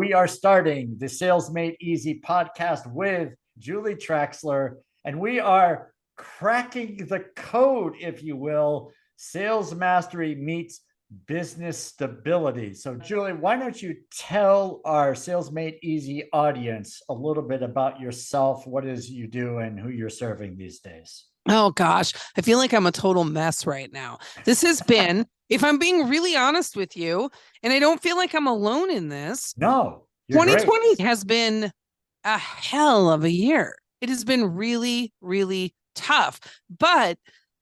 we are starting the Sales Made Easy podcast with Julie Traxler, and we are cracking the code, if you will. Sales mastery meets business stability. So, Julie, why don't you tell our Sales Made Easy audience a little bit about yourself, what it is you do, and who you're serving these days? Oh gosh, I feel like I'm a total mess right now. This has been, if I'm being really honest with you, and I don't feel like I'm alone in this, No, you're great. 2020 has been a hell of a year. It has been really, really tough. But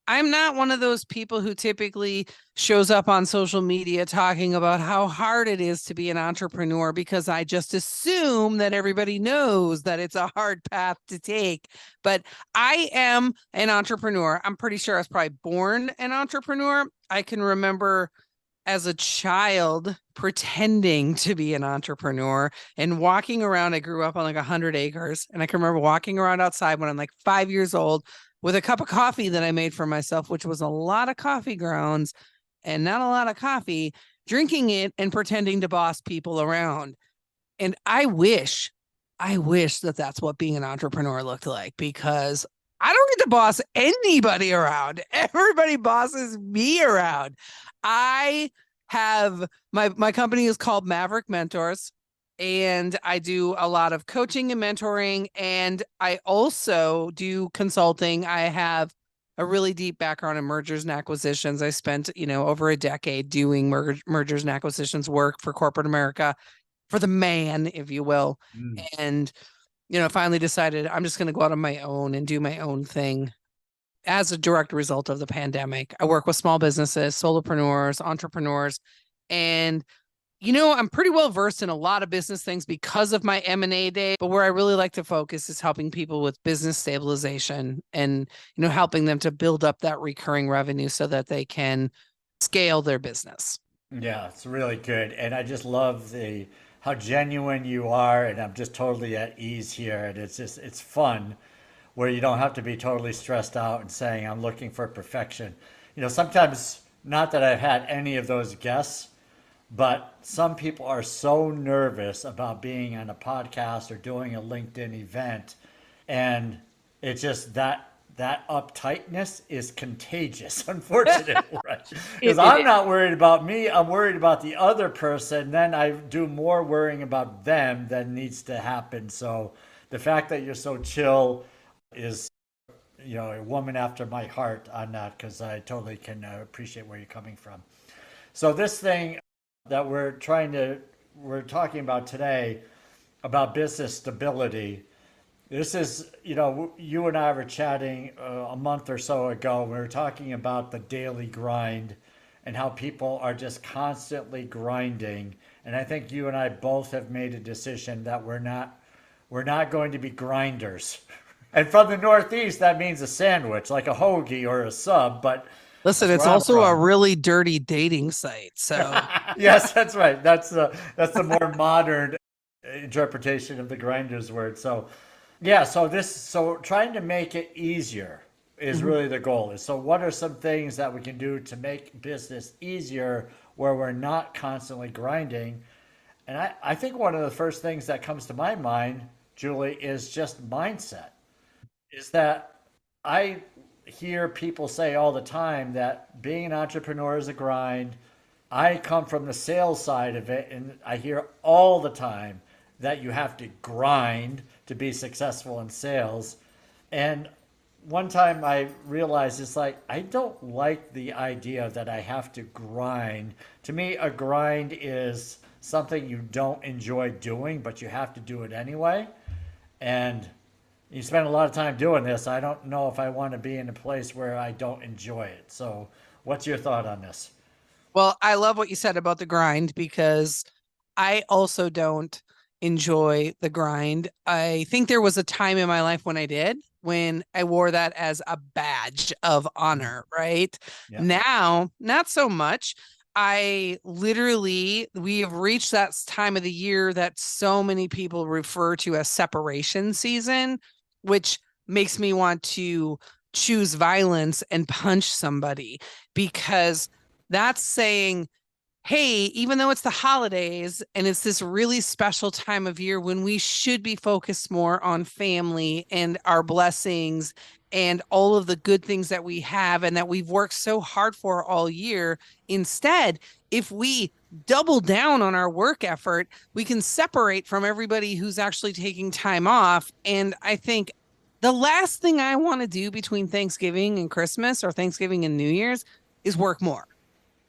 I'm not one of those people who typically shows up on social media talking about how hard it is to be an entrepreneur, because I just assume that everybody knows that it's a hard path to take. But I am an entrepreneur. I'm pretty sure I was probably born an entrepreneur. I can remember as a child pretending to be an entrepreneur and walking around. I grew up on like 100 acres, and I can remember walking around outside when I'm like 5 years old with a cup of coffee that I made for myself, which was a lot of coffee grounds and not a lot of coffee, drinking it and pretending to boss people around. And I wish that that's what being an entrepreneur looked like, because I don't get to boss anybody around. Everybody bosses me around. I have my company is called Maverick Mentors, and I do a lot of coaching and mentoring, and I also do consulting. I have a really deep background in mergers and acquisitions. I spent, over a decade doing mergers and acquisitions work for corporate America, for the man, if you will. Mm. And, finally decided I'm just going to go out on my own and do my own thing as a direct result of the pandemic. I work with small businesses, solopreneurs, entrepreneurs, and I'm pretty well versed in a lot of business things because of my M&A day, but where I really like to focus is helping people with business stabilization and, helping them to build up that recurring revenue so that they can scale their business. Yeah, it's really good. And I just love the how genuine you are, and I'm just totally at ease here. And it's fun where you don't have to be totally stressed out and saying I'm looking for perfection. Sometimes, not that I've had any of those guests, but some people are so nervous about being on a podcast or doing a LinkedIn event, and it's just that uptightness is contagious, unfortunately, right? Because I'm not worried about me, I'm worried about the other person. Then I do more worrying about them than needs to happen. So the fact that you're so chill is, a woman after my heart on that, because I totally can appreciate where you're coming from. So this thing that we're talking about today, about business stability. This is, you and I were chatting a month or so ago. We were talking about the daily grind and how people are just constantly grinding. And I think you and I both have made a decision that we're not going to be grinders. And from the Northeast, that means a sandwich, like a hoagie or a sub, but listen, it's also a really dirty dating site. So yes, that's right. That's the more modern interpretation of the grinders word. So yeah, so trying to make it easier is really the goal. So what are some things that we can do to make business easier where we're not constantly grinding? And I think one of the first things that comes to my mind, Julie, is just mindset. Is that I hear people say all the time that being an entrepreneur is a grind. I come from the sales side of it, and I hear all the time that you have to grind to be successful in sales. And one time I realized it's like, I don't like the idea that I have to grind. To me, a grind is something you don't enjoy doing, but you have to do it anyway. And you spend a lot of time doing this. I don't know if I want to be in a place where I don't enjoy it. So what's your thought on this? Well, I love what you said about the grind, because I also don't enjoy the grind. I think there was a time in my life when I did, when I wore that as a badge of honor, right? Yeah. Now, not so much. We have reached that time of the year that so many people refer to as separation season, which makes me want to choose violence and punch somebody, because that's saying hey, even though it's the holidays and it's this really special time of year when we should be focused more on family and our blessings and all of the good things that we have and that we've worked so hard for all year, instead, if we double down on our work effort, we can separate from everybody who's actually taking time off. And I think the last thing I want to do between Thanksgiving and Christmas or Thanksgiving and New Year's is work more.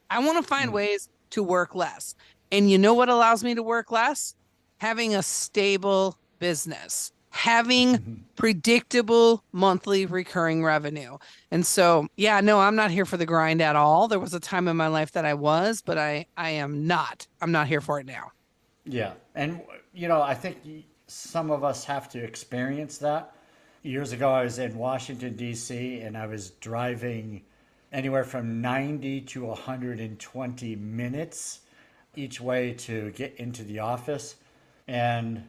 I want to find Mm. ways to work less. And you know what allows me to work less? Having a stable business, having predictable monthly recurring revenue. And so, yeah, no, I'm not here for the grind at all. There was a time in my life that I was, but I am not. I'm not here for it now. Yeah. And, I think some of us have to experience that. Years ago, I was in Washington, D.C., and I was driving anywhere from 90 to 120 minutes each way to get into the office. And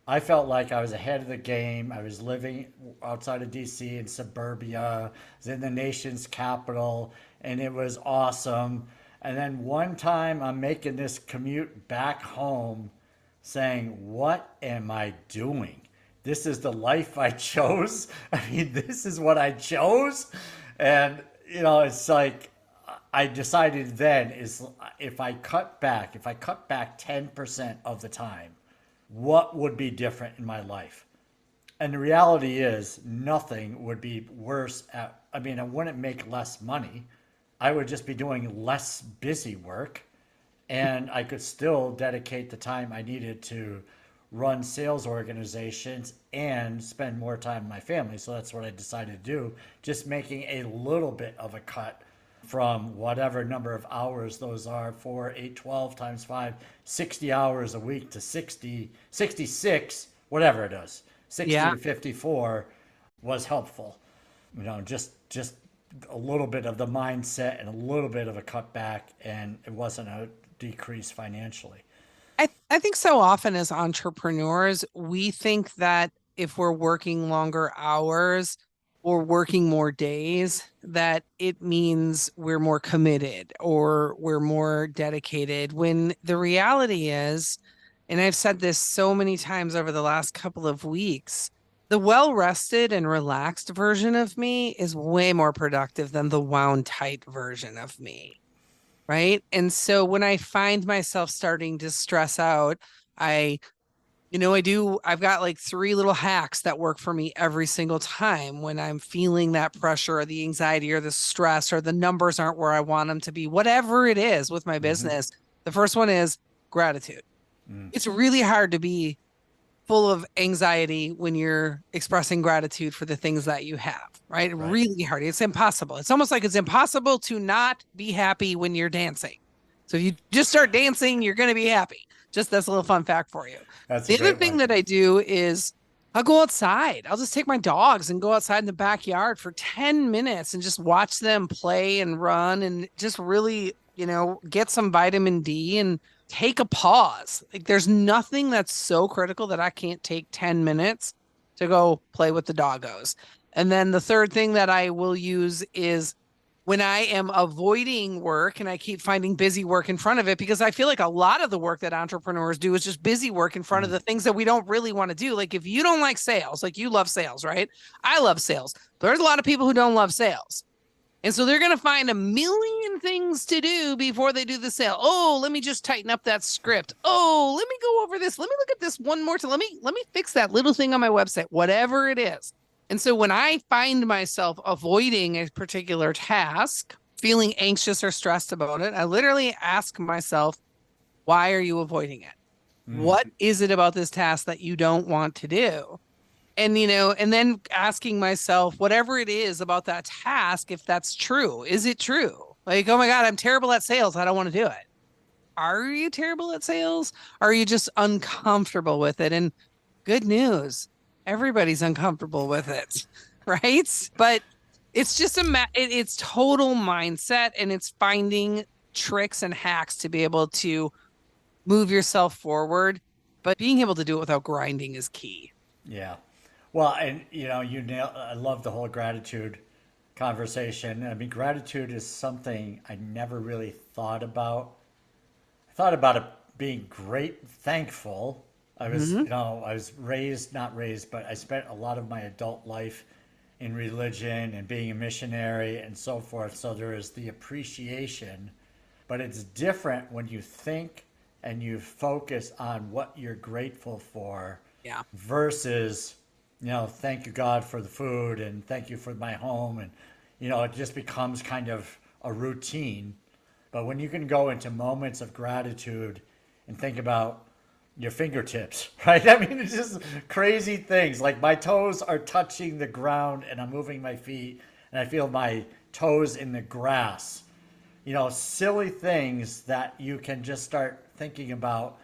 I felt like I was ahead of the game. I was living outside of DC in suburbia. I was in the nation's capital, and it was awesome. And then one time I'm making this commute back home saying, what am I doing? This is the life I chose. I mean, this is what I chose. And, it's like, I decided then is if I cut back 10% of the time, what would be different in my life? And the reality is nothing would be worse I mean, I wouldn't make less money. I would just be doing less busy work and I could still dedicate the time I needed to run sales organizations and spend more time with my family. So that's what I decided to do, just making a little bit of a cut from whatever number of hours those are 4, 8, 12 times 5, 60 hours a week to 60, 66, whatever it is, 60 Yeah. to 54 was helpful. Just a little bit of the mindset and a little bit of a cutback, and it wasn't a decrease financially. I think so often as entrepreneurs, we think that if we're working longer hours or working more days, that it means we're more committed or we're more dedicated. When the reality is, and I've said this so many times over the last couple of weeks, the well rested and relaxed version of me is way more productive than the wound tight version of me. Right. And so when I find myself starting to stress out, I, I've got like three little hacks that work for me every single time when I'm feeling that pressure or the anxiety or the stress or the numbers aren't where I want them to be, whatever it is with my Hmm. business. The first one is gratitude. It's really hard to be full of anxiety when you're expressing gratitude for the things that you have, right? Right. Really hard. It's impossible. It's almost like it's impossible to not be happy when you're dancing. So if you just start dancing, you're going to be happy. Just that's a little fun fact for you. That's a The other great thing one. that I do is I'll go outside. I'll just take my dogs and go outside in the backyard for 10 minutes and just watch them play and run and just really, get some vitamin D and take a pause. Like there's nothing that's so critical that I can't take 10 minutes to go play with the doggos. And then the third thing that I will use is when I am avoiding work and I keep finding busy work in front of it, because I feel like a lot of the work that entrepreneurs do is just busy work in front of Mm. the things that we don't really want to do. Like if you don't like sales, like you love sales, right? I love sales. There's a lot of people who don't love sales. And so they're going to find a million things to do before they do the sale. Oh, let me just tighten up that script. Oh, let me go over this. Let me look at this one more time. Let me fix that little thing on my website, whatever it is. And so when I find myself avoiding a particular task, feeling anxious or stressed about it, I literally ask myself, why are you avoiding it? Mm. What is it about this task that you don't want to do? And then asking myself whatever it is about that task, if that's true, is it true? Like, oh my God, I'm terrible at sales, I don't want to do it. Are you terrible at sales? Are you just uncomfortable with it? And good news, everybody's uncomfortable with it, right? But it's just it's total mindset, and it's finding tricks and hacks to be able to move yourself forward, but being able to do it without grinding is key. Yeah. Well, and I love the whole gratitude conversation. I mean, gratitude is something I never really thought about thought about it being great, thankful. I was, Hmm. I was raised, not raised, but I spent a lot of my adult life in religion and being a missionary and so forth. So there is the appreciation, but it's different when you think and you focus on what you're grateful for Yeah. versus, thank you God for the food and thank you for my home. And, it just becomes kind of a routine. But when you can go into moments of gratitude and think about your fingertips, right? I mean, it's just crazy things. Like my toes are touching the ground and I'm moving my feet and I feel my toes in the grass. Silly things that you can just start thinking about,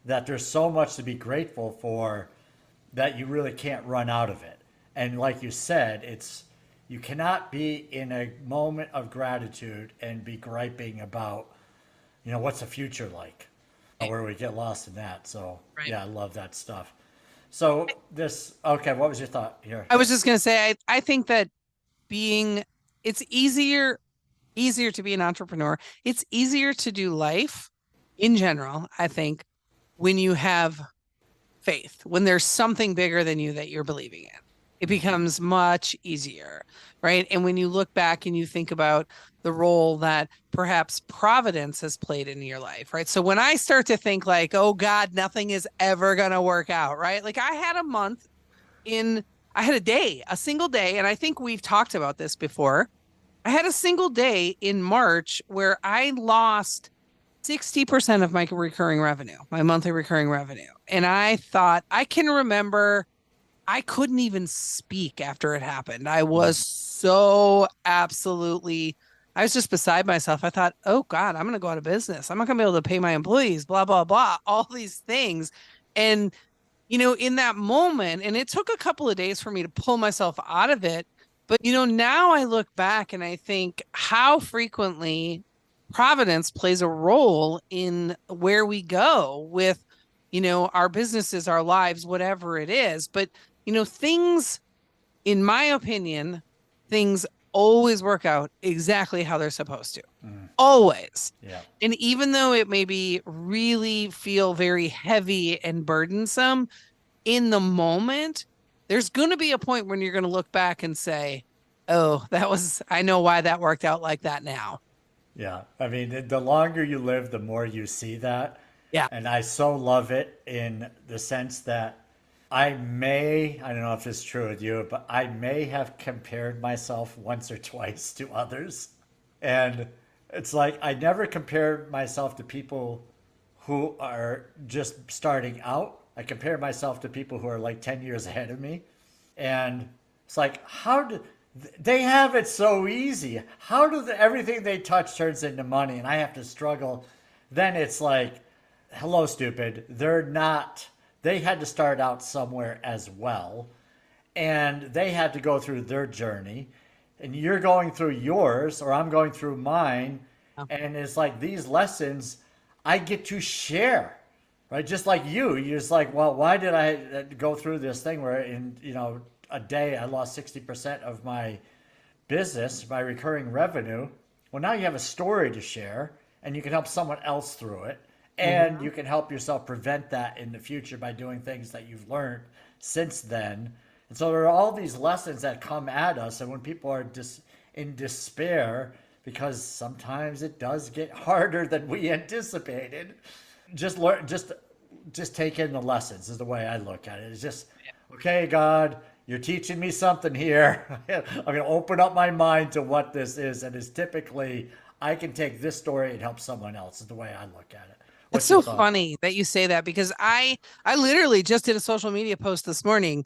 that there's so much to be grateful for that you really can't run out of it. And like you said, you cannot be in a moment of gratitude and be griping about, what's the future like, Right. where we get lost in that. So Right. yeah, I love that stuff. So okay, what was your thought here? I was just gonna say, I think that being it's easier to be an entrepreneur. It's easier to do life in general, I think, when you have faith, when there's something bigger than you that you're believing in. It becomes much easier, right? And when you look back and you think about the role that perhaps providence has played in your life, right? So when I start to think like, oh God, nothing is ever going to work out, right? Like I had a month in, I had a single day, and I think we've talked about this before. I had a single day in March where I lost 60% of my recurring revenue, my monthly recurring revenue. And I thought, I can remember I couldn't even speak after it happened. I was so absolutely, I was just beside myself. I thought, oh God, I'm going to go out of business. I'm not going to be able to pay my employees, blah, blah, blah, all these things. And in that moment, and it took a couple of days for me to pull myself out of it. But, now I look back and I think how frequently Providence plays a role in where we go with, our businesses, our lives, whatever it is. But, things, in my opinion, things always work out exactly how they're supposed to. Always. Yeah. And even though it maybe really feel very heavy and burdensome, in the moment, there's going to be a point when you're going to look back and say, oh, I know why that worked out like that now. Yeah, I mean, the longer you live, the more you see that. Yeah. And I so love it in the sense that I don't know if it's true with you, but I may have compared myself once or twice to others. And it's like I never compared myself to people who are just starting out. I compare myself to people who are like 10 years ahead of me. And it's like, how do they have it so easy? How do everything they touch turns into money and I have to struggle? Then it's like, hello, stupid. They had to start out somewhere as well. And they had to go through their journey. And you're going through yours, or I'm going through mine. And it's like these lessons I get to share, right? Just like you're just like, well, why did I go through this thing where in a day I lost 60% of my business, my recurring revenue? Well, now you have a story to share, and you can help someone else through it, and Mhm. you can help yourself prevent that in the future by doing things that you've learned since then. And so there are all these lessons that come at us, and when people are in despair, because sometimes it does get harder than we anticipated, just learn, just take in the lessons is the way I look at it. It's just, okay, God, you're teaching me something here. I'm going to open up my mind to what this is, and it's typically I can take this story and help someone else. Is the way I look at it. It's What's your so thought? funny that you say that because I literally just did a social media post this morning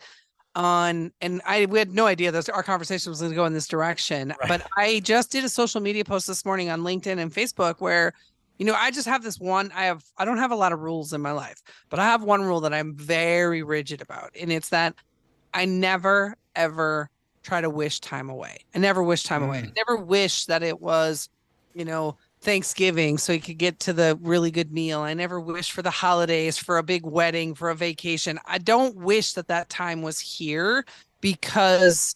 and we had no idea that our conversation was going to go in this direction, Right. but I just did a social media post this morning on LinkedIn and Facebook where I just have this one. I don't have a lot of rules in my life, but I have one rule that I'm very rigid about, and it's that I never ever try to wish time away. I never wish time away. I Mm, never wish that it was, Thanksgiving so you could get to the really good meal. I never wish for the holidays, for a big wedding, for a vacation. I don't wish that that time was here because,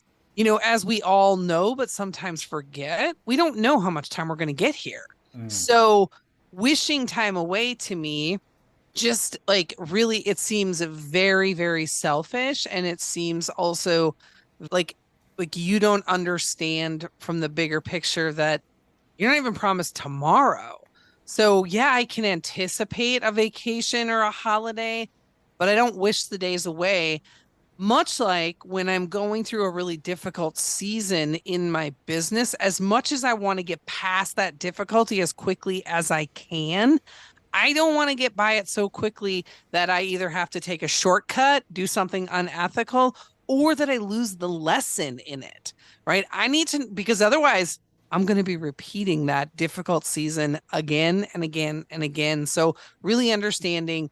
as we all know, but sometimes forget, we don't know how much time we're going to get here. mm, So wishing time away to me just like really it seems very, very selfish, and it seems also like you don't understand from the bigger picture that you're not even promised tomorrow. So yeah, I can anticipate a vacation or a holiday, but I don't wish the days away. Much like when I'm going through a really difficult season in my business, as much as I want to get past that difficulty as quickly as I can, I don't want to get by it so quickly that I either have to take a shortcut, do something unethical, or that I lose the lesson in it, right? I need to, because otherwise I'm going to be repeating that difficult season again and again and again. So, really understanding,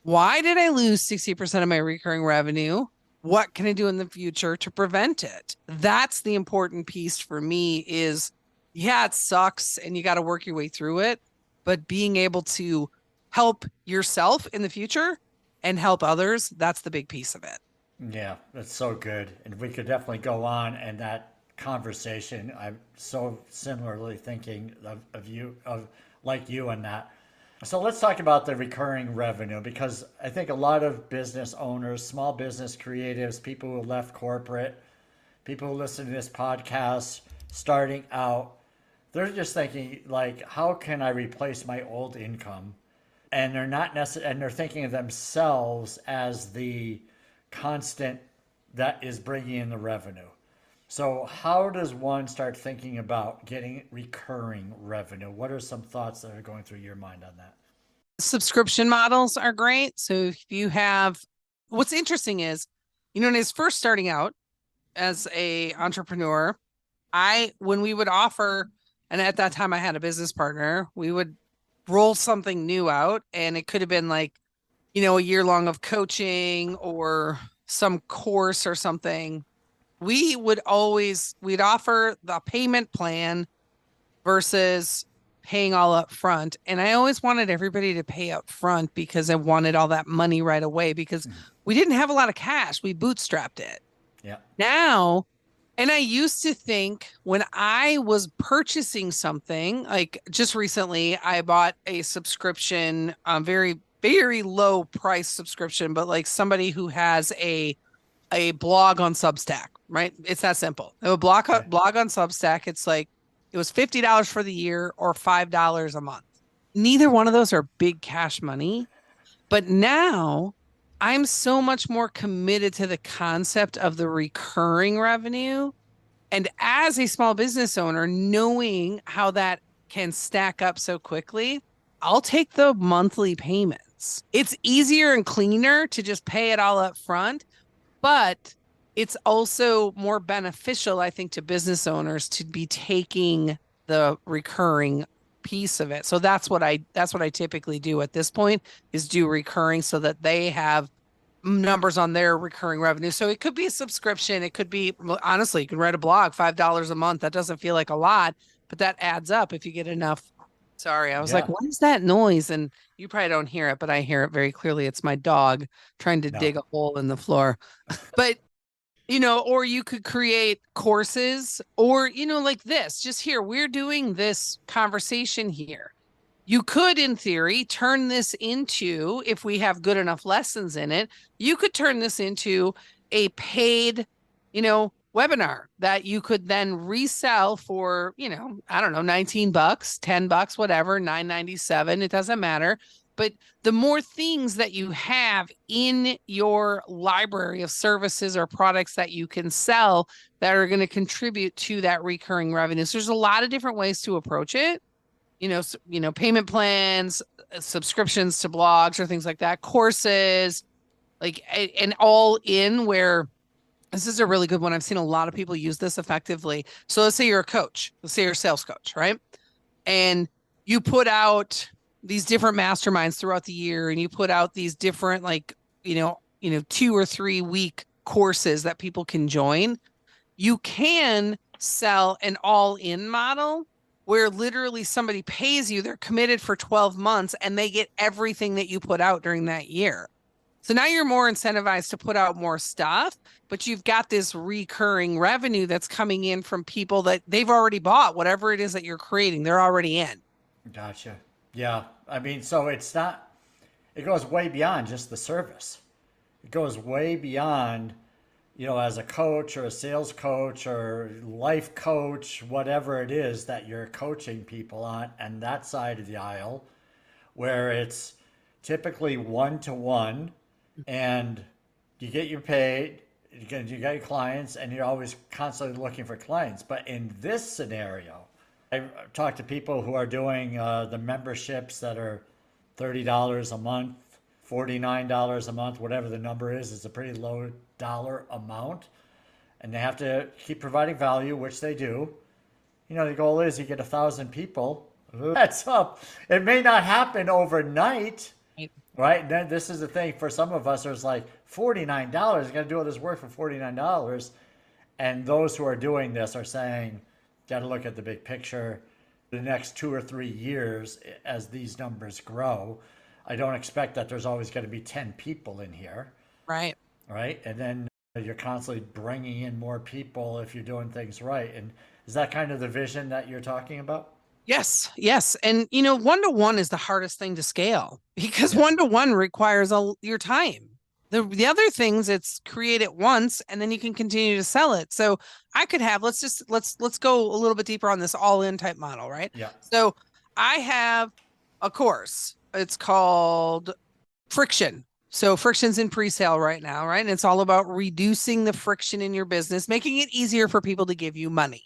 why did I lose 60% of my recurring revenue? What can I do in the future to prevent it? That's the important piece for me is, yeah, it sucks and you got to work your way through it, but being able to help yourself in the future and help others, that's the big piece of it. Yeah, that's so good. And we could definitely go on and that conversation. I'm so similarly thinking of you, of like you and that. So let's talk about the recurring revenue because I think a lot of business owners, small business creatives, people who left corporate, people who listen to this podcast starting out, they're just thinking like, how can I replace my old income? And they're not necessarily, and they're thinking of themselves as the constant that is bringing in the revenue. So how does one start thinking about getting recurring revenue? What are some thoughts that are going through your mind on that? Subscription models are great. So if you have, what's interesting is, when I was first starting out as a entrepreneur, when we would offer, and at that time I had a business partner, we would roll something new out, and it could have been like, a year long of coaching or some course or something. We'd offer the payment plan versus paying all up front. And I always wanted everybody to pay up front because I wanted all that money right away because we didn't have a lot of cash. We bootstrapped it. Yeah. Now, and I used to think when I was purchasing something, like just recently, I bought a subscription, very, very low price subscription, but like somebody who has a blog on Substack, right? It's that simple. A blog on Substack. It's like it was $50 for the year or $5 a month. Neither one of those are big cash money, but now I'm so much more committed to the concept of the recurring revenue. And as a small business owner, knowing how that can stack up so quickly, I'll take the monthly payments. It's easier and cleaner to just pay it all up front, but it's also more beneficial, I think, to business owners to be taking the recurring piece of it. So that's what I typically do at this point, is do recurring so that they have numbers on their recurring revenue. So it could be a subscription. It could be, honestly, you can write a blog, $5 a month. That doesn't feel like a lot, but that adds up if you get enough. Sorry, I was like, what is that noise? And you probably don't hear it, but I hear it very clearly. It's my dog trying to dig a hole in the floor. But, or you could create courses or, like this, just here, we're doing this conversation here. You could, in theory, turn this into, if we have good enough lessons in it, you could turn this into a paid, webinar that you could then resell for, I don't know, $19, $10, whatever, $9.97. It doesn't matter. But the more things that you have in your library of services or products that you can sell that are going to contribute to that recurring revenue. So there's a lot of different ways to approach it. Payment plans, subscriptions to blogs or things like that, courses, like, and all in where this is a really good one. I've seen a lot of people use this effectively. So let's say you're a coach, let's say you're a sales coach, right? And you put out these different masterminds throughout the year, and you put out these different, like, 2 or 3 week courses that people can join. You can sell an all-in model where literally somebody pays you, they're committed for 12 months, and they get everything that you put out during that year. So now you're more incentivized to put out more stuff, but you've got this recurring revenue that's coming in from people that they've already bought whatever it is that you're creating. They're already in. Gotcha. Yeah. I mean, so it's not, it goes way beyond just the service. It goes way beyond, as a coach or a sales coach or life coach, whatever it is that you're coaching people on, and that side of the aisle, where it's typically one to one, and you get your paid, you got your clients, and you're always constantly looking for clients. But in this scenario, I talk to people who are doing the memberships that are $30 a month, $49 a month, whatever the number is. It's a pretty low dollar amount, and they have to keep providing value, which they do. The goal is you get 1,000 people. That's up. It may not happen overnight, Right. right? And then this is the thing for some of us. There's like $49. Got to do all this work for $49, and those who are doing this are saying, got to look at the big picture. The next 2 or 3 years, as these numbers grow, I don't expect that there's always going to be 10 people in here, Right. right? And then you're constantly bringing in more people if you're doing things right. And is that kind of the vision that you're talking about? Yes, yes. And one to one is the hardest thing to scale because Yeah. one to one requires your time. The other things it's create it once and then you can continue to sell it. So I could have let's go a little bit deeper on this all-in type model, right? Yeah. So I have a course. It's called Friction. So friction's in pre-sale right now, right? And it's all about reducing the friction in your business, making it easier for people to give you money.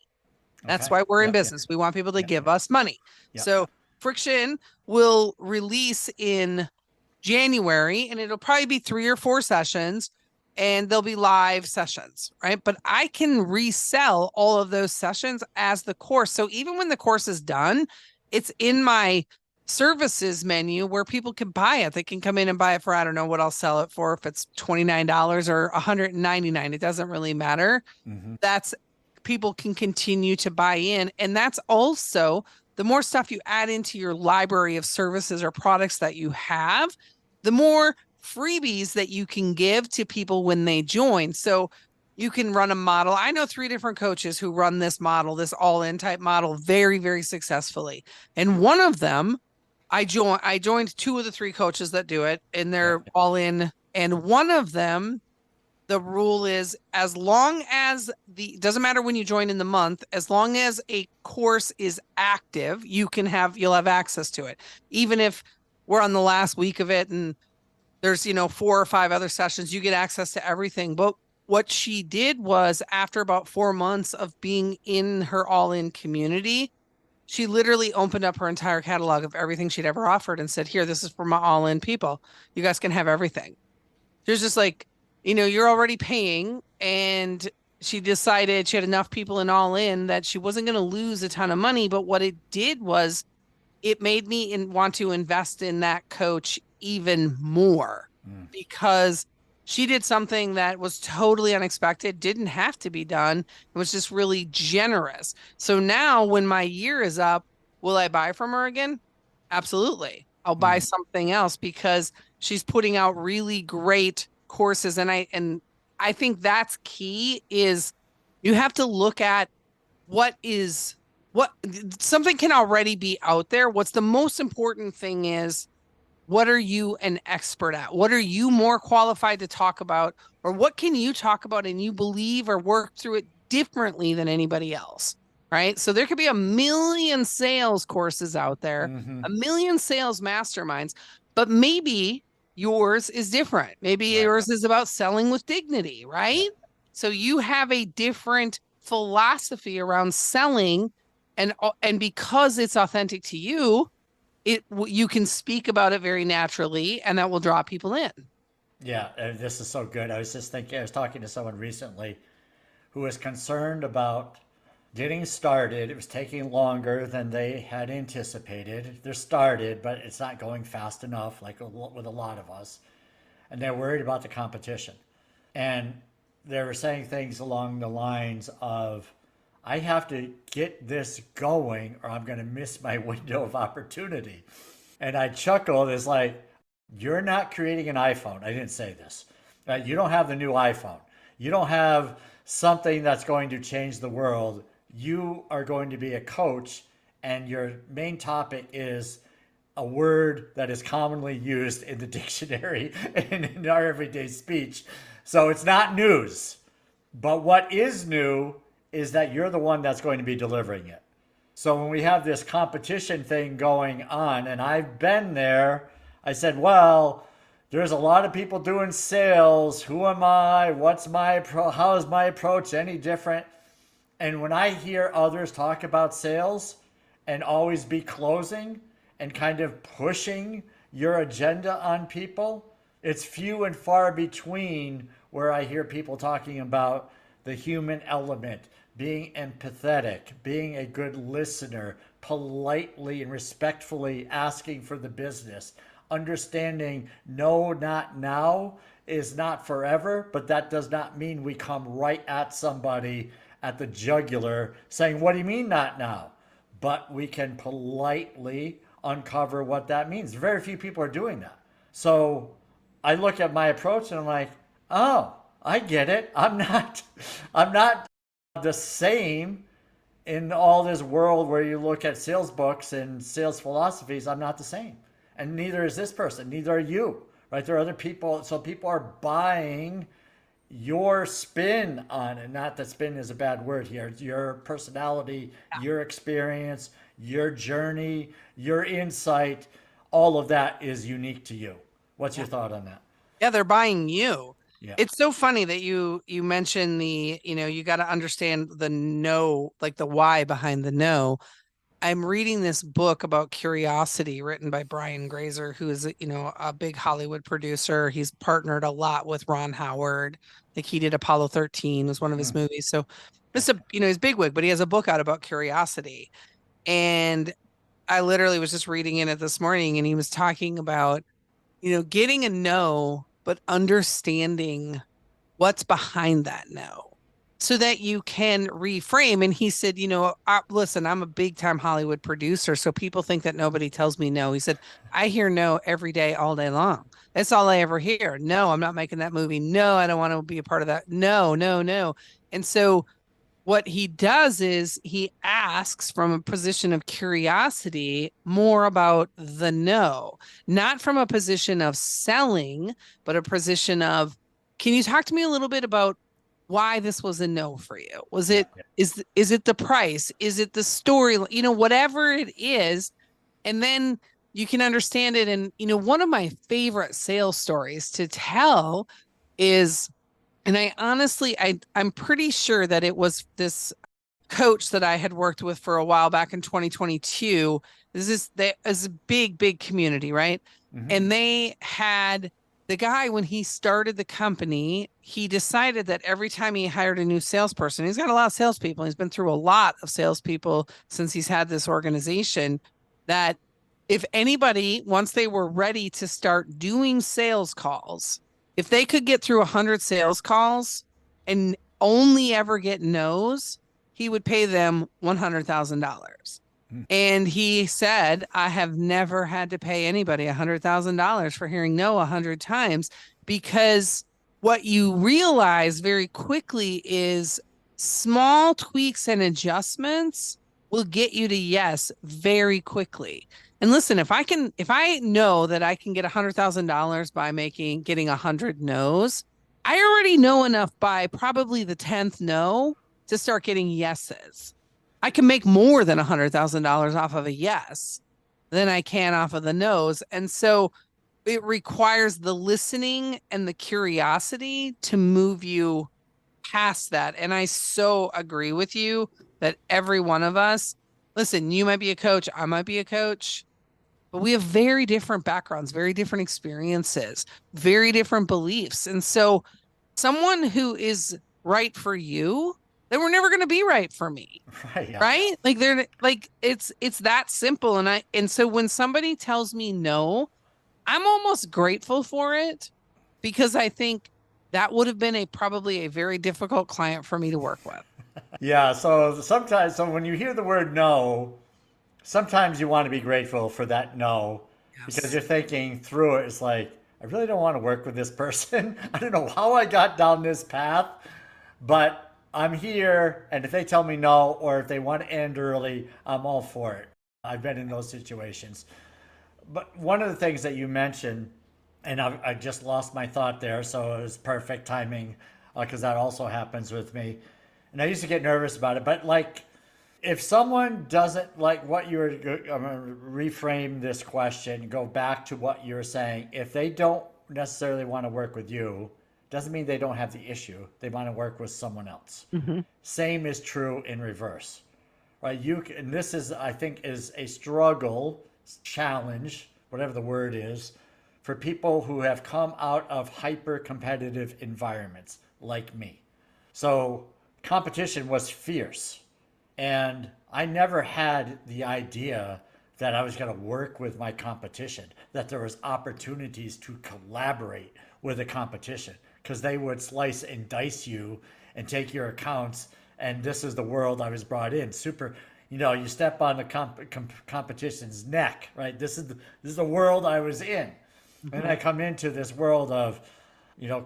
That's Okay. why we're in Yep. business. We want people to Yep. give us money. Yep. So Friction will release in January and it'll probably be 3 or 4 sessions and there'll be live sessions, right? But I can resell all of those sessions as the course. So even when the course is done, it's in my services menu where people can buy it. They can come in and buy it for, I don't know what I'll sell it for, if it's $29 or $199, it doesn't really matter. Mm-hmm. That's people can continue to buy in. And that's also the more stuff you add into your library of services or products that you have, the more freebies that you can give to people when they join. So you can run a model. I know 3 different coaches who run this model, this all-in type model, very, very successfully. And one of them, I joined 2 of the 3 coaches that do it, and they're all in. And one of them, the rule is as long as doesn't matter when you join in the month, as long as a course is active, you'll have access to it. Even if we're on the last week of it and there's, 4 or 5 other sessions, you get access to everything. But what she did was after about 4 months of being in her all-in community, she literally opened up her entire catalog of everything she'd ever offered and said, here, this is for my all-in people. You guys can have everything. There's just like, you're already paying, and she decided she had enough people in all in that she wasn't going to lose a ton of money. But what it did was it made me want to invest in that coach even more because she did something that was totally unexpected, didn't have to be done. It was just really generous. So now when my year is up, will I buy from her again? Absolutely. I'll buy something else because she's putting out really great courses. And I think that's key is you have to look at what something can already be out there. What's the most important thing is, what are you an expert at? What are you more qualified to talk about? Or what can you talk about and you believe or work through it differently than anybody else? Right. So there could be a million sales courses out there, a million sales masterminds, but maybe yours is different. Maybe yours is about selling with dignity, right? So you have a different philosophy around selling, and because it's authentic to you, you can speak about it very naturally, and that will draw people in. Yeah, this is so good. I was just thinking, I was talking to someone recently who was concerned about getting started. It was taking longer than they had anticipated. They're started, but it's not going fast enough, like with a lot of us. And they're worried about the competition. And they were saying things along the lines of, I have to get this going or I'm going to miss my window of opportunity. And I chuckled. It's like, you're not creating an iPhone. I didn't say this. You don't have the new iPhone. You don't have something that's going to change the world. You are going to be a coach, and your main topic is a word that is commonly used in the dictionary and in our everyday speech. So it's not news. But what is new is that you're the one that's going to be delivering it. So when we have this competition thing going on, and I've been there, I said, well, there's a lot of people doing sales. Who am I? What's my how is my approach any different? And when I hear others talk about sales and always be closing and kind of pushing your agenda on people, it's few and far between where I hear people talking about the human element, being empathetic, being a good listener, politely and respectfully asking for the business, understanding no, not now is not forever, but that does not mean we come right at somebody at the jugular saying, what do you mean not now? But we can politely uncover what that means. Very few people are doing that. So I look at my approach and I'm like, oh, I get it. I'm not the same in all this world where you look at sales books and sales philosophies. I'm not the same. And neither is this person, neither are you. Right? There are other people. So people are buying your spin on it. Not that spin is a bad word here. Your personality, your experience, your journey, your insight, all of that is unique to you. What's your thought on that? Yeah, they're buying you. Yeah. It's so funny that you mentioned you got to understand the no, like the why behind the no. I'm reading this book about curiosity written by Brian Grazer, who is, a big Hollywood producer. He's partnered a lot with Ron Howard. Like he did Apollo 13 was one of his movies. So Okay. this, he's bigwig, but he has a book out about curiosity. And I literally was just reading in it this morning and he was talking about, getting a no, but understanding what's behind that no so that you can reframe. And he said, listen, I'm a big time Hollywood producer. So people think that nobody tells me no. He said, I hear no every day, all day long. That's all I ever hear. No, I'm not making that movie. No, I don't want to be a part of that. No, no, no. And so what he does is he asks from a position of curiosity more about the no, not from a position of selling, but a position of, can you talk to me a little bit about why this was a no for you? Was Yeah. it is it the price? Is it the story? Whatever it is, and then you can understand it. And one of my favorite sales stories to tell is, and I honestly, I'm pretty sure that it was this coach that I had worked with for a while back in 2022. This is a big, big community, right? Mm-hmm. And they had the guy, when he started the company, he decided that every time he hired a new salesperson, he's got a lot of salespeople. He's been through a lot of salespeople since he's had this organization, that if anybody, once they were ready to start doing sales calls, if they could get through 100 sales calls and only ever get no's, he would pay them $100,000. And he said, I have never had to pay anybody $100,000 for hearing no 100 times, because what you realize very quickly is small tweaks and adjustments will get you to yes very quickly. And listen, if I know that I can get $100,000 by getting 100 no's, I already know enough by probably the 10th no to start getting yeses. I can make more than $100,000 off of a yes than I can off of the no's. And so it requires the listening and the curiosity to move you past that. And I so agree with you that every one of us, listen, you might be a coach, I might be a coach, but we have very different backgrounds, very different experiences, very different beliefs. And so someone who is right for you, they were never going to be right for me. Right. Yeah. Right? Like they're like, it's that simple. And so when somebody tells me no, I'm almost grateful for it, because I think that would have been probably a very difficult client for me to work with. Yeah. So sometimes, so when you hear the word no, sometimes you want to be grateful for that no because Yes. you're thinking through it. It's like, I really don't want to work with this person. I don't know how I got down this path, but I'm here. And if they tell me no, or if they want to end early, I'm all for it. I've been in those situations. but one of the things that you mentioned, and I just lost my thought there, so it was perfect timing because that also happens with me. And I used to get nervous about it, but like if someone doesn't like what you're, I'm going to reframe this question, go back to what you're saying. If they don't necessarily want to work with you, doesn't mean they don't have the issue. They want to work with someone else. Mm-hmm. Same is true in reverse, right? And this is, I think, is a struggle, challenge, whatever the word is, for people who have come out of hyper competitive environments like me. So competition was fierce. And I never had the idea that I was going to work with my competition, that there was opportunities to collaborate with the competition because they would slice and dice you and take your accounts. And this is the world I was brought in. Super, you step on the competition's neck, right? This is the world I was in. Mm-hmm. And I come into this world of,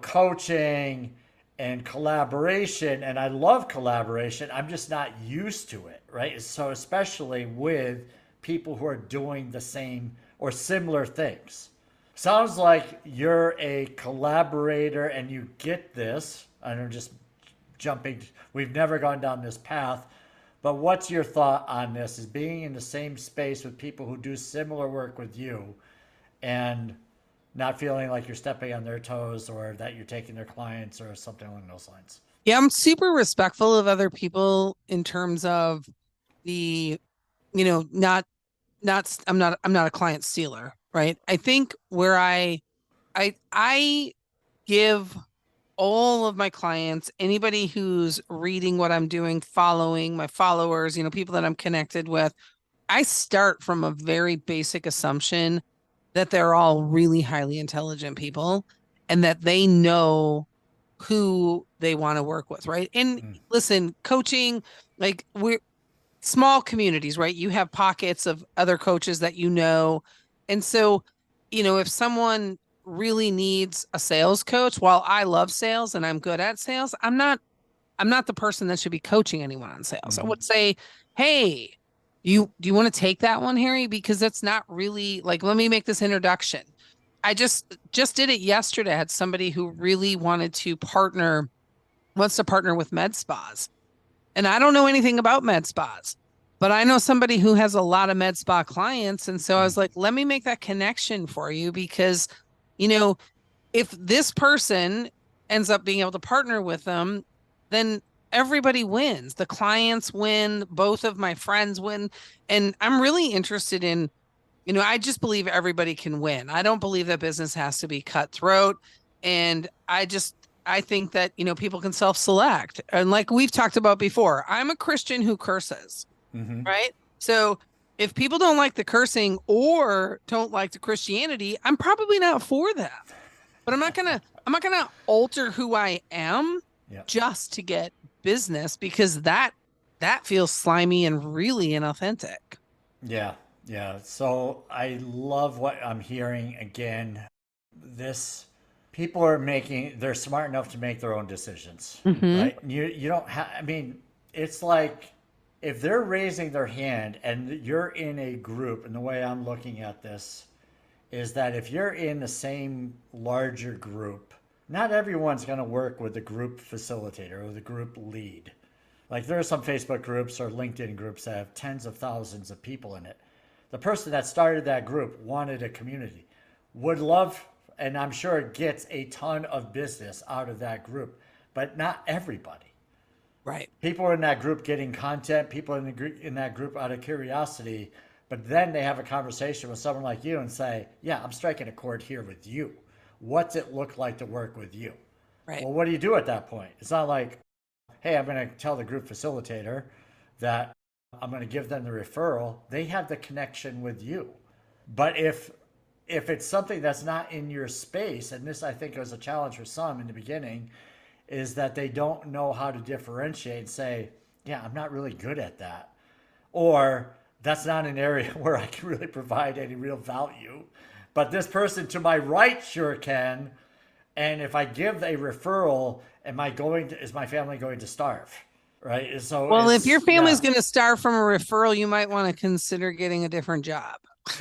coaching and collaboration, and I love collaboration. I'm just not used to it, right? So especially with people who are doing the same or similar things. Sounds like you're a collaborator and you get this. I'm just jumping. We've never gone down this path, but what's your thought on this? Is being in the same space with people who do similar work with you and not feeling like you're stepping on their toes or that you're taking their clients or something along those lines. Yeah, I'm super respectful of other people in terms of the, I'm not a client stealer, right? I think where I give all of my clients, anybody who's reading what I'm doing, following my followers, people that I'm connected with, I start from a very basic assumption that they're all really highly intelligent people and that they know who they want to work with, right? And listen, coaching, like we're small communities, right? You have pockets of other coaches that And so, if someone really needs a sales coach, while I love sales and I'm good at sales, I'm not the person that should be coaching anyone on sales. I would say, hey, do you want to take that one, Harry? Because that's not really like, let me make this introduction. I just did it yesterday. I had somebody who really wants to partner with med spas. And I don't know anything about med spas, but I know somebody who has a lot of med spa clients. And so I was like, let me make that connection for you because, if this person ends up being able to partner with them, then everybody wins. The clients win, both of my friends win. And I'm really interested in, I just believe everybody can win. I don't believe that business has to be cutthroat. And I think that, people can self-select. And like we've talked about before, I'm a Christian who curses, right? So if people don't like the cursing or don't like the Christianity, I'm probably not for that. But I'm not gonna alter who I am just to get business because that feels slimy and really inauthentic. Yeah. So I love what I'm hearing again. People are they're smart enough to make their own decisions, right? You don't have, it's like if they're raising their hand and you're in a group, and the way I'm looking at this is that if you're in the same larger group, not everyone's going to work with the group facilitator or the group lead. Like there are some Facebook groups or LinkedIn groups that have tens of thousands of people in it. The person that started that group wanted a community, would love, and I'm sure it gets a ton of business out of that group, but not everybody. Right. People are in that group getting content, people in that group out of curiosity, but then they have a conversation with someone like you and say, yeah, I'm striking a chord here with you. What's it look like to work with you? Right. Well, what do you do at that point? It's not like, hey, I'm going to tell the group facilitator that I'm going to give them the referral. They have the connection with you. But if it's something that's not in your space, and this I think was a challenge for some in the beginning, is that they don't know how to differentiate and say, yeah, I'm not really good at that. Or that's not an area where I can really provide any real value. But this person to my right sure can. And if I give a referral, is my family going to starve? Right. So well, if your family's going to starve from a referral, you might want to consider getting a different job.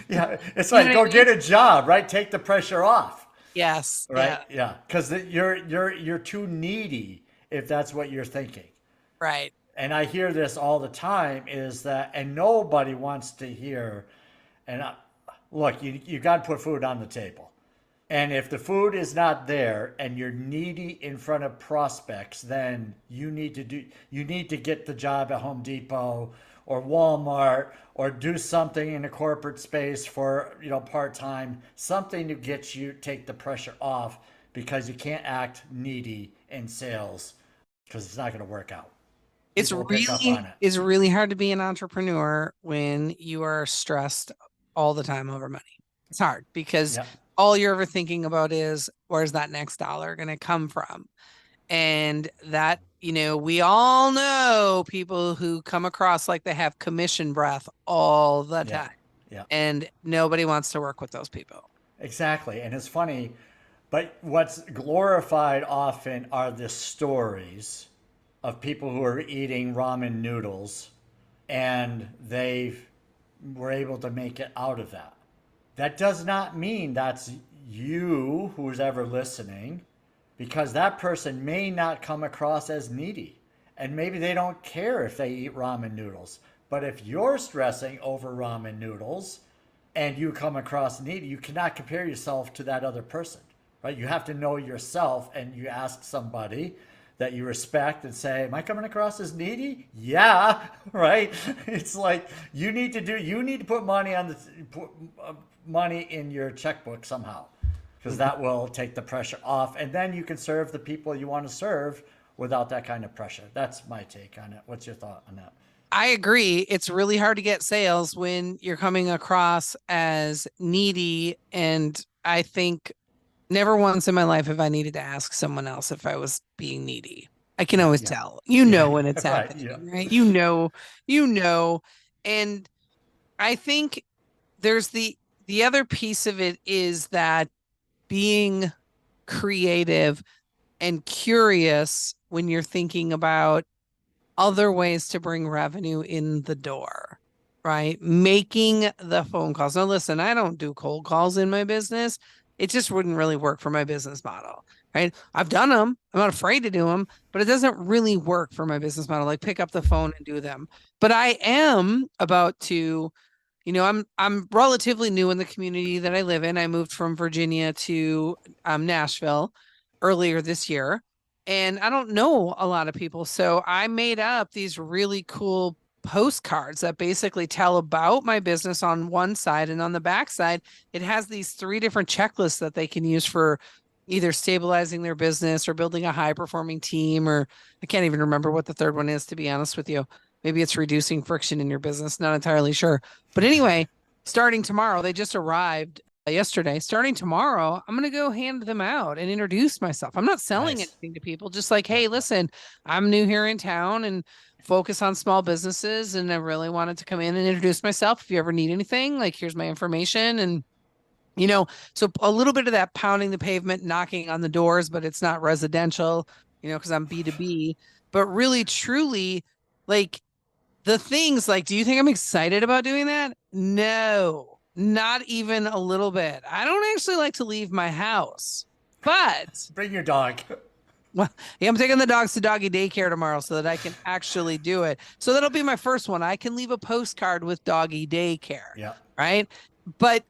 Yeah, it's You know like what I go mean? get a job, right? Take the pressure off, Yes. right? Yeah. Yeah, because you're too needy if that's what you're thinking. Right. And I hear this all the time is that, and nobody wants to hear, and look, you got to put food on the table. And if the food is not there and you're needy in front of prospects, then you need to get the job at Home Depot or Walmart or do something in a corporate space for, part-time, something to get you take the pressure off because you can't act needy in sales because it's not going to work out. It's People will pick up on it. really hard to be an entrepreneur when you are stressed all the time over money. It's hard because Yeah. all you're ever thinking about is where's that next dollar going to come from? And that, we all know people who come across like they have commission breath all the Yeah. time. Yeah. And nobody wants to work with those people. Exactly. And it's funny, but what's glorified often are the stories of people who are eating ramen noodles and they were able to make it out of that. That does not mean that's you who's ever listening, because that person may not come across as needy. And maybe they don't care if they eat ramen noodles. But if you're stressing over ramen noodles and you come across needy, you cannot compare yourself to that other person, right? You have to know yourself and you ask somebody that you respect and say, am I coming across as needy? Yeah, right. It's like you need to put money on put money in your checkbook somehow, because Mhm. that will take the pressure off, and then you can serve the people you want to serve without that kind of pressure. That's my take on it. What's your thought on that? I agree. It's really hard to get sales when you're coming across as needy. And I think never once in my life have I needed to ask someone else if I was being needy. I can Yeah, always yeah, tell. yeah. When it's Right. Yeah. happening, right? You know. And I think there's the other piece of it is that being creative and curious when you're thinking about other ways to bring revenue in the door, right? Making the phone calls. Now, listen, I don't do cold calls in my business. It just wouldn't really work for my business model, right? I've done them. I'm not afraid to do them, but it doesn't really work for my business model. Like pick up the phone and do them. But I am about to, I'm relatively new in the community that I live in. I moved from Virginia to Nashville earlier this year, and I don't know a lot of people. So I made up these really cool postcards that basically tell about my business on one side, and on the back side, it has these three different checklists that they can use for either stabilizing their business or building a high performing team, or I can't even remember what the third one is, to be honest with you. Maybe it's reducing friction in your business, not entirely sure. But anyway, starting tomorrow, they just arrived yesterday. Starting tomorrow, I'm going to go hand them out and introduce myself. I'm not selling Nice. anything to people, just like, Yeah. hey, Yeah. listen, I'm new here in town and focus on small businesses. And I really wanted to come in and introduce myself. If you ever need anything, like, here's my information. And, you know, so a little bit of that pounding the pavement, knocking on the doors, but it's not residential, because I'm B2B, but really, truly, like, the things like, do you think I'm excited about doing that? No, not even a little bit. I don't actually like to leave my house, but Bring your dog. well, yeah, I'm taking the dogs to doggy daycare tomorrow so that I can actually do it. So that'll be my first one. I can leave a postcard with doggy daycare, Yeah. right? But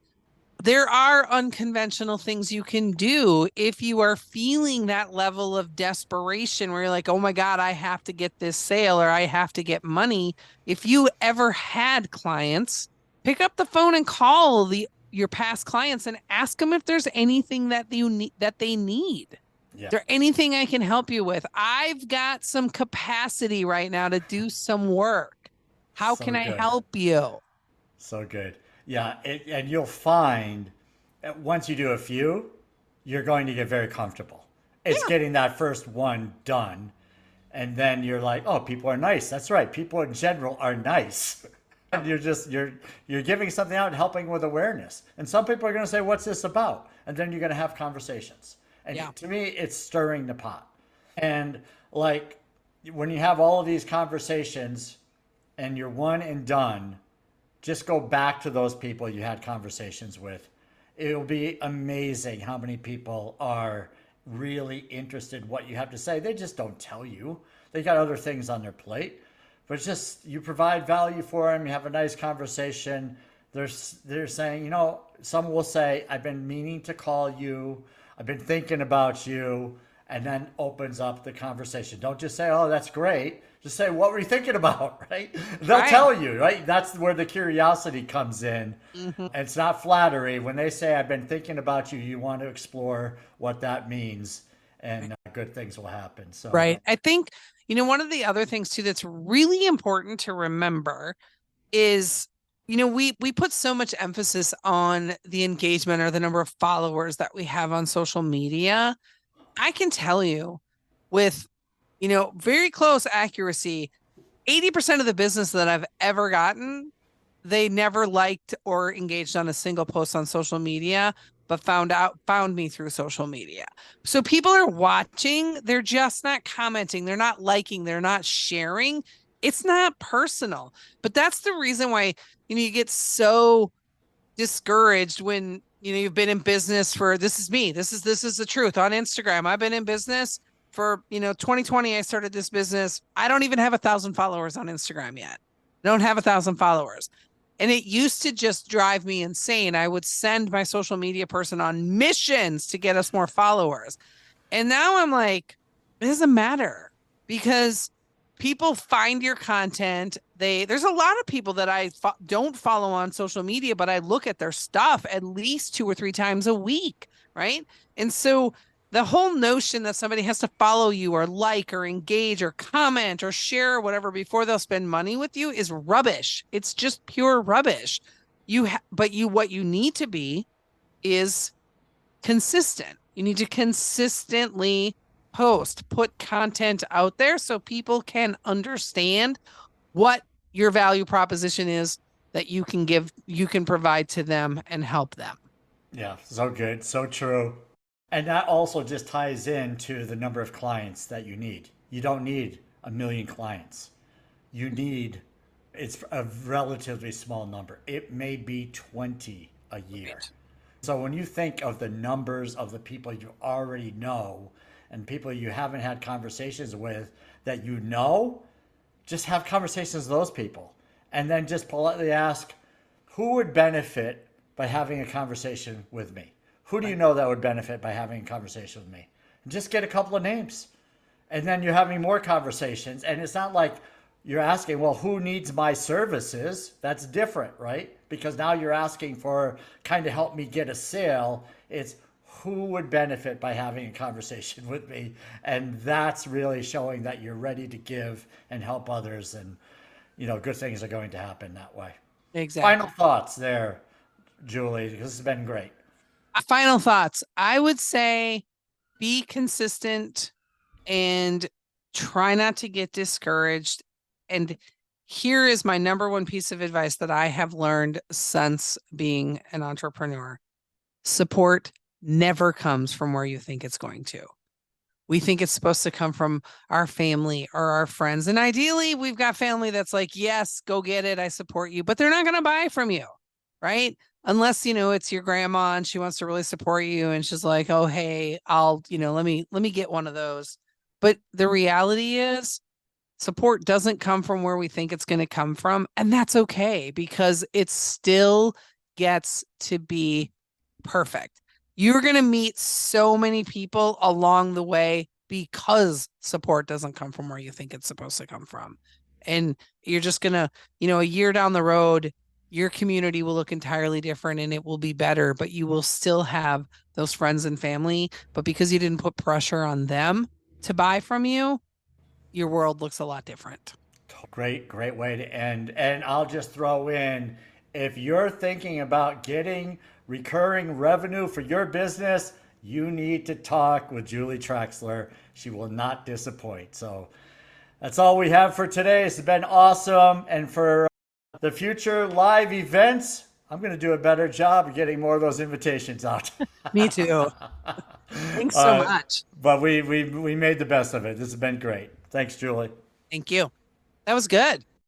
there are unconventional things you can do if you are feeling that level of desperation where you're like, oh my God, I have to get this sale or I have to get money. If you ever had clients, pick up the phone and call your past clients and ask them if there's anything that they need. Is Yeah. there anything I can help you with? I've got some capacity right now to do some work. How can So I good. help you? So good. Yeah. And you'll find that once you do a few, you're going to get very comfortable. It's Yeah. getting that first one done. And then you're like, oh, people are nice. That's right. People in general are nice. And you're giving something out and helping with awareness. And some people are going to say, what's this about? And then you're going to have conversations. Yeah. And to me, it's stirring the pot. And like when you have all of these conversations and you're one and done, just go back to those people you had conversations with. It'll be amazing how many people are really interested in what you have to say. They just don't tell you. They got other things on their plate. But it's just you provide value for them, you have a nice conversation. They're saying, some will say, I've been meaning to call you, I've been thinking about you, and then opens up the conversation. Don't just say, oh, that's great. Just say, what were you thinking about, right? They'll Right. tell you, right? That's where the curiosity comes in. Mhm. And it's not flattery. When they say, I've been thinking about you, you want to explore what that means, and good things will happen. So, Right. I think, one of the other things too that's really important to remember is, we put so much emphasis on the engagement or the number of followers that we have on social media. I can tell you with, very close accuracy, 80% of the business that I've ever gotten, they never liked or engaged on a single post on social media, but found me through social media. So people are watching, they're just not commenting, they're not liking, they're not sharing. It's not personal. But that's the reason why, you get so discouraged when, you've been in business for, this is me. This is the truth on Instagram. I've been in business for, 2020 I started this business. I don't even have 1,000 followers on Instagram yet. I don't have 1,000 followers. And it used to just drive me insane. I would send my social media person on missions to get us more followers. And now I'm like, it doesn't matter because people find your content. There's a lot of people that I don't follow on social media, but I look at their stuff at least 2 or 3 times a week, right? And so the whole notion that somebody has to follow you or like or engage or comment or share or whatever before they'll spend money with you is rubbish. It's just pure rubbish. What you need to be is consistent. You need to consistently post, put content out there so people can understand what your value proposition is that you can provide to them and help them. yeah, so good, so true. And that also just ties into the number of clients that you need. You don't need 1 million clients. You need, it's a relatively small number. It may be 20 a year. Right. So when you think of the numbers of the people you already know and people you haven't had conversations with that just have conversations with those people. And then just politely ask, who would benefit by having a conversation with me? Who do you know that would benefit by having a conversation with me? And just get a couple of names. And then you're having more conversations. And it's not like you're asking, well, who needs my services? That's different, right? Because now you're asking for kind of help me get a sale. It's who would benefit by having a conversation with me? And that's really showing that you're ready to give and help others. And, good things are going to happen that way. Exactly. Final thoughts there, Julie, because this has been great. Final thoughts. I would say be consistent and try not to get discouraged. And here is my number one piece of advice that I have learned since being an entrepreneur. Support never comes from where you think it's going to. We think it's supposed to come from our family or our friends. And ideally, we've got family that's like, yes, go get it. I support you, but they're not going to buy from you, right? Unless, it's your grandma and she wants to really support you. And she's like, oh, hey, I'll, let me get one of those. But the reality is support doesn't come from where we think it's going to come from. And that's okay because it still gets to be perfect. You're going to meet so many people along the way because support doesn't come from where you think it's supposed to come from. And you're just going to, a year down the road, your community will look entirely different and it will be better, but you will still have those friends and family. But because you didn't put pressure on them to buy from you, your world looks a lot different. Great, great way to end. And I'll just throw in, if you're thinking about getting recurring revenue for your business, you need to talk with Julie Traxler. She will not disappoint. So that's all we have for today. It's been awesome. And for the future live events, I'm going to do a better job of getting more of those invitations out. Me too. Thanks so much. But we made the best of it. This has been great. Thanks, Julie. Thank you. That was good.